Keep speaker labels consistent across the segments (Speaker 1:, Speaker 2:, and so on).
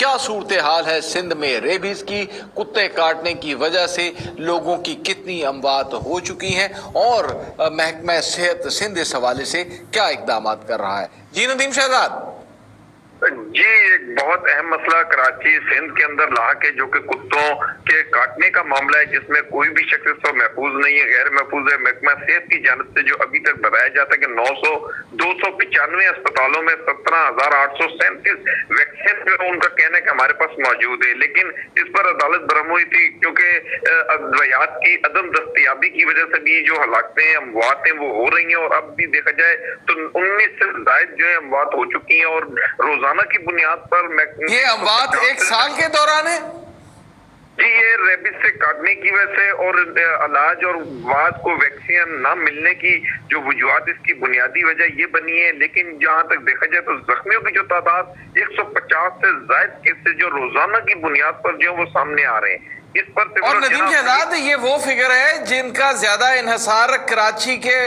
Speaker 1: کیا صورتحال ہے سندھ میں ریبیز کی، کتے کاٹنے کی وجہ سے لوگوں کی کتنی اموات ہو چکی ہیں، اور محکمہ صحت سندھ اس حوالے سے کیا اقدامات کر رہا ہے؟ جی ندیم شہزاد۔
Speaker 2: جی، ایک بہت اہم مسئلہ کراچی سندھ کے اندر لاحق ہے، جو کہ کتوں کے کاٹنے کا معاملہ ہے، جس میں کوئی بھی شخص اس وقت محفوظ نہیں ہے، غیر محفوظ ہے۔ محکمہ صحت کی جانب سے جو ابھی تک بتایا جاتا ہے کہ 295 اسپتالوں میں 17,837 ویکسین جو ان کا کہنا ہے کہ ہمارے پاس موجود ہے، لیکن اس پر عدالت برہم ہوئی تھی کیونکہ ادویات کی عدم دستیابی کی وجہ سے بھی جو ہلاکتیں اموات ہیں وہ ہو رہی ہیں، اور اب بھی دیکھا جائے تو 19 سے زائد جو ہے اموات ہو چکی ہیں، اور روزانہ کی بنیاد پر
Speaker 1: یہ اموات ایک سال کے دوران ہے؟
Speaker 2: جی، یہ ریبیز سے کاٹنے کی وجہ سے اور علاج اور بعد کو ویکسین نہ ملنے کی جو وجوہات اس کی بنیادی وجہ یہ بنی ہے، لیکن جہاں تک دیکھا جائے تو زخمیوں کی جو تعداد 150 سے زائد کیسز جو روزانہ کی بنیاد پر جو وہ سامنے آ رہے ہیں، اس پر
Speaker 1: اور ندیم شہزاد یہ وہ فگر ہے جن کا زیادہ انحصار کراچی کے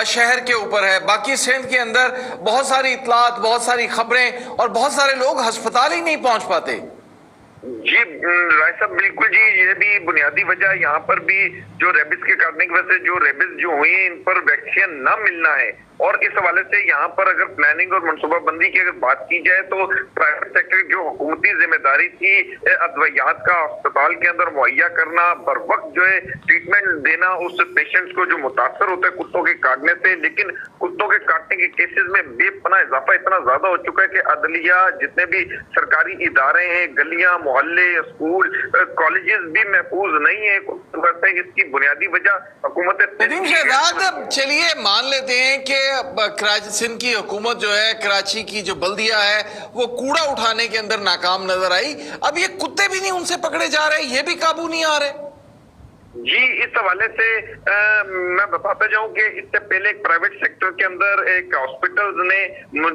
Speaker 1: شہر کے اوپر ہے، باقی سندھ کے اندر بہت ساری اطلاعات، بہت ساری خبریں اور بہت سارے لوگ ہسپتال ہی نہیں پہنچ پاتے۔
Speaker 2: جی رائے صاحب، بالکل جی، یہ بھی بنیادی وجہ یہاں پر بھی جو ریبیز کے کاٹنے کی وجہ سے جو ریبیز جو ہوئی ہیں ان پر ویکسین نہ ملنا ہے، اور اس حوالے سے یہاں پر اگر پلاننگ اور منصوبہ بندی کی اگر بات کی جائے تو پرائیویٹ سیکٹر کی جو حکومتی ذمہ داری تھی ادویات کا اسپتال کے اندر مہیا کرنا، بر وقت جو ہے ٹریٹمنٹ دینا اس پیشنٹس کو جو متاثر ہوتا ہے کتوں کے کاٹنے سے، لیکن کتوں کے کاٹنے کے کیسز میں بے پناہ اضافہ اتنا زیادہ ہو چکا ہے کہ عدلیہ، جتنے بھی سرکاری ادارے ہیں، گلیاں، محلے، اسکول، کالجز بھی محفوظ نہیں ہیں۔ اس کی بنیادی وجہ حکومت
Speaker 1: ندیم شہزاد، چلیے مان لیتے ہیں کہ سندھ کی حکومت جو ہے، کراچی کی جو بلدیہ ہے وہ کوڑا اٹھانے کے اندر ناکام نظر آئی، اب یہ کتے بھی نہیں ان سے پکڑے جا رہے، یہ بھی قابو نہیں آ رہے۔
Speaker 2: جی، اس حوالے سے میں بتاتا جاؤں کہ اس سے پہلے ایک پرائیویٹ سیکٹر کے اندر ایک ہاسپٹل نے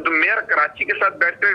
Speaker 2: میئر کراچی کے ساتھ بیٹھ کر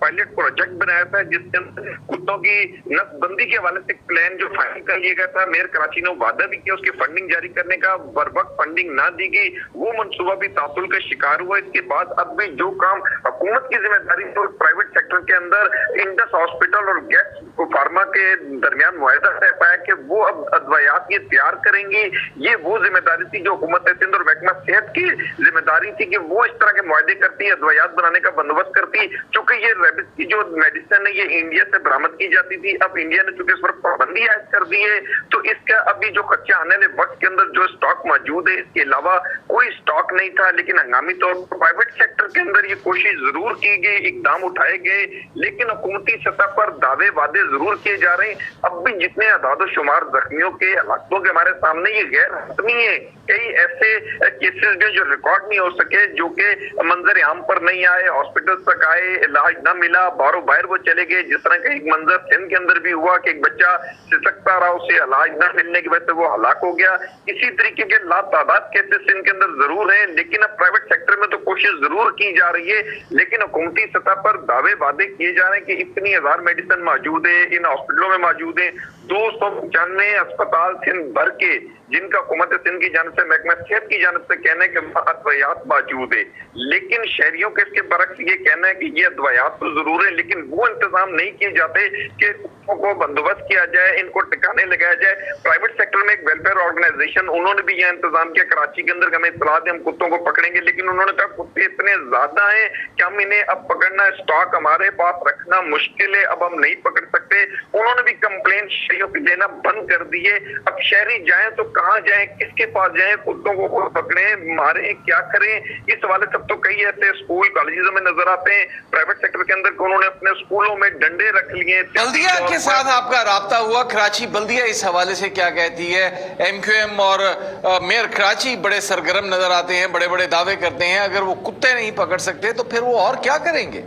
Speaker 2: پائلٹ پروجیکٹ بنایا تھا، جس کے اندر کتوں کی نسل بندی کے حوالے سے پلان جو فائنل کر لیا گیا تھا۔ میئر کراچی نے وعدہ بھی کیا اس کی فنڈنگ جاری کرنے کا، بر وقت فنڈنگ نہ دی گئی، وہ منصوبہ بھی تعطل کا شکار ہوا۔ اس کے بعد اب بھی جو کام حکومت کی ذمہ داری تھی پرائیویٹ سیکٹر کے اندر انڈس ہاسپٹل اور گیس فارما کے درمیان معاہدہ طے پایا کہ وہ اب ادویات یہ تیار کریں گی، یہ وہ ذمہ داری تھی جو حکومت سندھ اور محکمہ صحت کی ذمہ داری تھی کہ وہ اس طرح کے معاہدے کرتی، ادویات بنانے کا بندوبست کرتی، چونکہ یہ ریبیز کی جو میڈیسن ہے یہ انڈیا سے برآمد کی جاتی تھی۔ اب انڈیا نے چونکہ اس پر پابندی عائد کر دی ہے تو اس کا ابھی جو خرچہ آنے والے وقت کے اندر جو اسٹاک موجود ہے، اس کے علاوہ کوئی اسٹاک نہیں تھا، لیکن ہنگامی طور پر پرائیویٹ سیکٹر کے اندر یہ کوشش ضرور کی گئی، اقدام اٹھائے گئے، لیکن حکومتی سطح پر دعوے وعدے ضرور کیے جا رہے ہیں۔ اب بھی جتنے اعداد و شمار زخمیوں کے، ہلاکتوں کے ہمارے سامنے یہ غیر حتمی ہے، کئی ایسے کیسز بھی جو ریکارڈ نہیں ہو سکے، جو کہ منظر عام پر نہیں آئے، ہاسپٹل تک آئے، علاج نہ ملا، باہر باہر وہ چلے گئے، جس طرح کا ایک منظر سندھ کے اندر بھی ہوا کہ ایک بچہ سسکتا رہا، اسے علاج نہ ملنے کی وجہ سے وہ ہلاک ہو گیا۔ اسی طریقے کے لاتعداد کیسز سندھ کے اندر ضرور ہیں، لیکن اب پرائیویٹ سیکٹر میں تو کوشش ضرور کی جا رہی ہے، لیکن حکومتی سطح پر دعوے وعدے کیے جا رہے ہیں کہ اتنی ہزار میڈیسن موجود ہے، ان ہاسپٹلوں میں موجود ہیں، 295 اسپتال سندھ بھر کے جن کا حکومت سندھ کی جانب سے، محکمہ صحت کی جانب سے کہنا ہے کہ ادویات موجود ہے، لیکن شہریوں کے اس کے برعکس یہ کہنا ہے کہ یہ ادویات تو ضرور ہے، لیکن وہ انتظام نہیں کیے جاتے کہ کو بندوبست کیا جائے، ان کو ٹکانے لگایا جائے۔ پرائیویٹ سیکٹر میں ایک ویلفیئر آرگنائزیشن، انہوں نے بھی یہ انتظام کیا کراچی کے اندر کہ ہمیں اطلاع دیں، ہم کتوں کو پکڑیں گے، لیکن انہوں نے کہا کتے اتنے زیادہ ہیں کہ ہم انہیں اب پکڑنا، اسٹاک ہمارے پاس رکھنا مشکل ہے، اب ہم نہیں پکڑ سکتے۔ انہوں نے بھی کمپلین شہریوں کی دینا بند کر دی ہے۔ اب شہری جائیں تو کہاں جائیں، کس کے پاس جائیں، کتوں کو پکڑیں، ماریں، کیا کریں؟ اس حوالے سے تو کئی ایسے اسکول کالجوں میں نظر آتے ہیں پرائیویٹ سیکٹر کے اندر کہ انہوں نے اپنے اسکولوں میں ڈنڈے رکھ لیے۔
Speaker 1: بلدیہ کے ساتھ آپ کا رابطہ ہوا، کراچی بلدیہ اس حوالے سے کیا کہتی ہے؟ ایم کیو ایم اور میئر کراچی بڑے سرگرم نظر آتے ہیں، بڑے بڑے دعوے کرتے ہیں، اگر وہ کتے نہیں پکڑ سکتے تو پھر وہ اور کیا کریں گے؟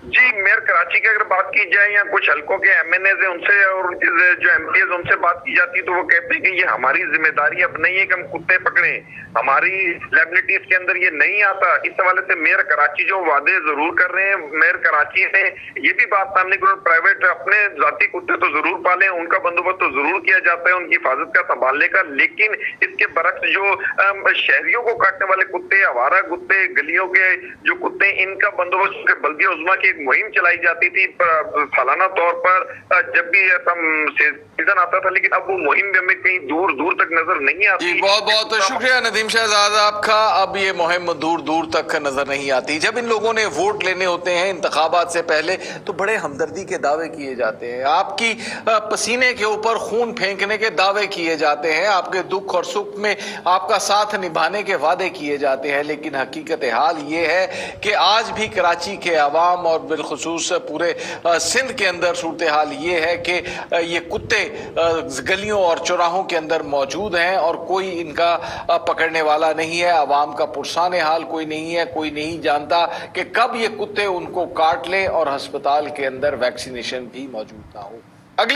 Speaker 2: جی، میئر کراچی کی اگر بات کی جائے یا کچھ حلقوں کے ایم این ایز ہیں ان سے اور جو ایم پی ایز ان سے بات کی جاتی ہے تو وہ کہتے ہیں کہ یہ ہماری ذمہ داری اب نہیں ہے کہ ہم کتے پکڑیں، ہماری لائبلٹیز کے اندر یہ نہیں آتا۔ اس حوالے سے میئر کراچی جو وعدے ضرور کر رہے ہیں، میئر کراچی نے یہ بھی بات سامنے کی پرائیویٹ اپنے ذاتی کتے تو ضرور پالیں، ان کا بندوبست تو ضرور کیا جاتا ہے ان کی حفاظت کا، سنبھالنے کا، لیکن اس کے برعکس جو شہریوں کو کاٹنے والے کتے، آوارہ کتے، گلیوں کے جو کتے، ان کا بندوبست بلدیہ عظمیٰ کی ایک ایک مہم چلائی جاتی تھی سالانہ طور پر جب بھی ایسا سیزن آتا تھا، لیکن اب وہ مہم بھی ہمیں کہیں دور دور تک نظر نہیں آتی۔
Speaker 1: جی بہت بہت شکریہ ندیم شہزاد آپ کا۔ اب یہ مہم دور دور تک نظر نہیں آتی۔ جب ان لوگوں نے ووٹ لینے ہوتے ہیں انتخابات سے پہلے تو بڑے ہمدردی کے دعوے کیے جاتے ہیں، آپ کی پسینے کے اوپر خون پھینکنے کے دعوے کیے جاتے ہیں، آپ کے دکھ اور سکھ میں آپ کا ساتھ نبھانے کے وعدے کیے جاتے ہیں، لیکن حقیقت حال یہ ہے کہ آج بھی کراچی کے عوام اور بالخصوص پورے سندھ کے اندر صورتحال یہ ہے کہ یہ کتے گلیوں اور چوراہوں کے اندر موجود ہیں اور کوئی ان کا پکڑنے والا نہیں ہے۔ عوام کا پرسان حال کوئی نہیں ہے، کوئی نہیں جانتا کہ کب یہ کتے ان کو کاٹ لیں اور ہسپتال کے اندر ویکسینیشن بھی موجود نہ ہو۔